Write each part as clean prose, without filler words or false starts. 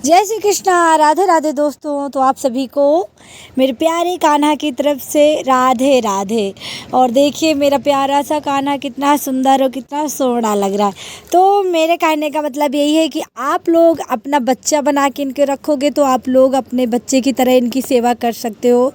जय श्री कृष्णा। राधे राधे दोस्तों। तो आप सभी को मेरे प्यारे कान्हा की तरफ से राधे राधे। और देखिए मेरा प्यारा सा कान्हा कितना सुंदर और कितना सोहना लग रहा है। तो मेरे कहने का मतलब यही है कि आप लोग अपना बच्चा बना के इनके रखोगे तो आप लोग अपने बच्चे की तरह इनकी सेवा कर सकते हो।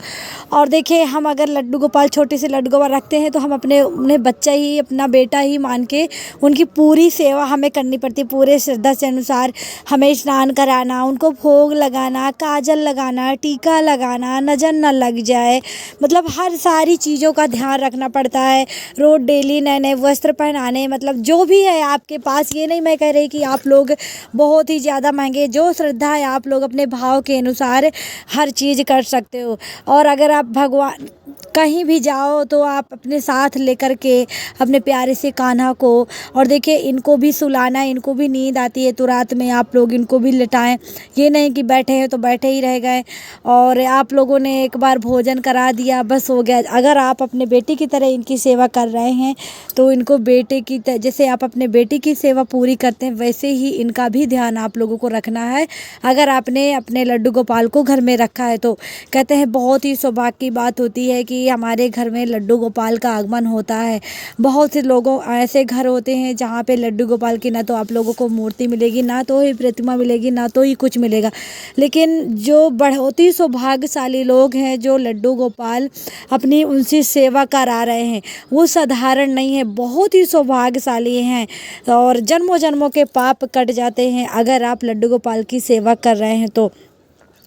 और देखिए हम अगर लड्डू गोपाल, छोटे से लड्डू गोपाल रखते हैं तो हम उन्हें बच्चा ही, अपना बेटा ही मान के उनकी पूरी सेवा हमें करनी पड़ती है। पूरे श्रद्धा से अनुसार हमें स्नान कराना, उनको भोग लगाना, काजल लगाना, टीका लगाना, नज़र न लग जाए, मतलब हर सारी चीज़ों का ध्यान रखना पड़ता है। रोज़ डेली नए नए वस्त्र पहनाने, मतलब जो भी है आपके पास, ये नहीं मैं कह रही कि आप लोग बहुत ही ज़्यादा महंगे, जो श्रद्धा है आप लोग अपने भाव के अनुसार हर चीज़ कर सकते हो। और अगर आप भगवान कहीं भी जाओ तो आप अपने साथ लेकर के अपने प्यारे से कान्हा को, और देखिए इनको भी सुलाना, इनको भी नींद आती है तो रात में आप लोग इनको भी लिटाएं। ये नहीं कि बैठे हैं तो बैठे ही रह गए और आप लोगों ने एक बार भोजन करा दिया बस हो गया। अगर आप अपने बेटी की तरह इनकी सेवा कर रहे हैं तो इनको बेटे की जैसे आप अपने बेटी की सेवा पूरी करते हैं वैसे ही इनका भी ध्यान आप लोगों को रखना है। अगर आपने अपने लड्डू गोपाल को घर में रखा है तो कहते हैं बहुत ही सौभाग्य की बात होती है कि हमारे घर में लड्डू गोपाल का आगमन होता है। बहुत से लोगों ऐसे घर होते हैं जहाँ पे लड्डू गोपाल की ना तो आप लोगों को मूर्ति मिलेगी, ना तो ही प्रतिमा मिलेगी, ना तो ही कुछ मिलेगा। लेकिन जो बहुत ही सौभाग्यशाली लोग हैं जो लड्डू गोपाल अपनी उनसे सेवा करा रहे हैं, वो साधारण नहीं है, बहुत ही सौभाग्यशाली हैं और जन्मों जन्मों के पाप कट जाते हैं अगर आप लड्डू गोपाल की सेवा कर रहे हैं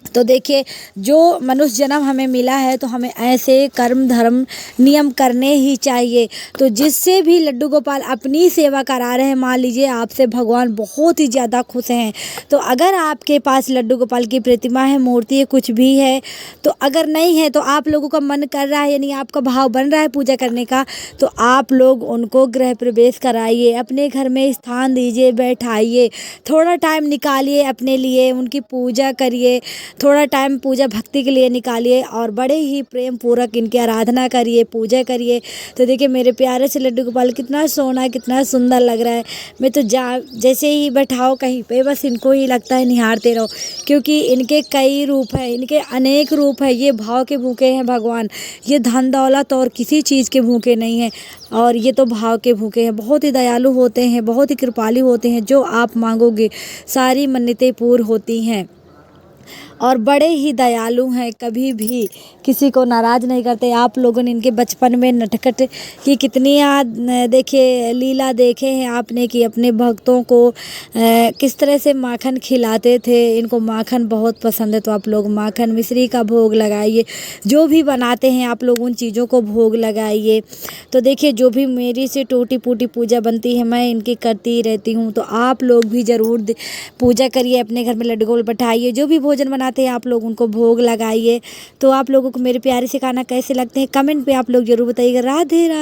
तो देखिए जो मनुष्य जन्म हमें मिला है तो हमें ऐसे कर्म धर्म नियम करने ही चाहिए। तो जिससे भी लड्डू गोपाल अपनी सेवा करा रहे हैं, मान लीजिए आपसे भगवान बहुत ही ज़्यादा खुश हैं, तो अगर आपके पास लड्डू गोपाल की प्रतिमा है, मूर्ति है, कुछ भी है, तो अगर नहीं है तो आप लोगों का मन कर रहा है, यानी आपका भाव बन रहा है पूजा करने का, तो आप लोग उनको गृह प्रवेश कराइए, अपने घर में स्थान दीजिए, बैठाइए, थोड़ा टाइम निकालिए अपने लिए, उनकी पूजा करिए, थोड़ा टाइम पूजा भक्ति के लिए निकालिए और बड़े ही प्रेम पूर्वक इनकी आराधना करिए, पूजा करिए। तो देखिए मेरे प्यारे से लड्डू गोपाल कितना सोना, कितना सुंदर लग रहा है। मैं तो जैसे ही बैठाओ कहीं पे बस इनको ही लगता है निहारते रहो, क्योंकि इनके कई रूप हैं, इनके अनेक रूप हैं। ये भाव के भूखे हैं भगवान, ये धन दौलत और किसी चीज़ के भूखे नहीं हैं, और ये तो भाव के भूखे हैं। बहुत ही दयालु होते हैं, बहुत ही कृपालु होते हैं, जो आप मांगोगे सारी मन्नतें पूर्ण होती हैं और बड़े ही दयालु हैं, कभी भी किसी को नाराज़ नहीं करते। आप लोगों ने इनके बचपन में नटखट की कितनी देखिए लीला देखे हैं आपने कि अपने भक्तों को किस तरह से माखन खिलाते थे। इनको माखन बहुत पसंद है तो आप लोग माखन मिश्री का भोग लगाइए, जो भी बनाते हैं आप लोग उन चीज़ों को भोग लगाइए। तो देखिए जो भी मेरी से टूटी फूटी पूजा बनती है मैं इनकी करती ही रहती हूँ, तो आप लोग भी ज़रूर पूजा करिए, अपने घर में लड्डू गोपाल बैठाइए, जो भी भोजन बनाते हैं आप लोग उनको भोग लगाइए। तो आप लोगों को मेरे प्यारे से खाना कैसे लगते हैं कमेंट पे आप लोग ज़रूर बताइएगा। राधे राधे।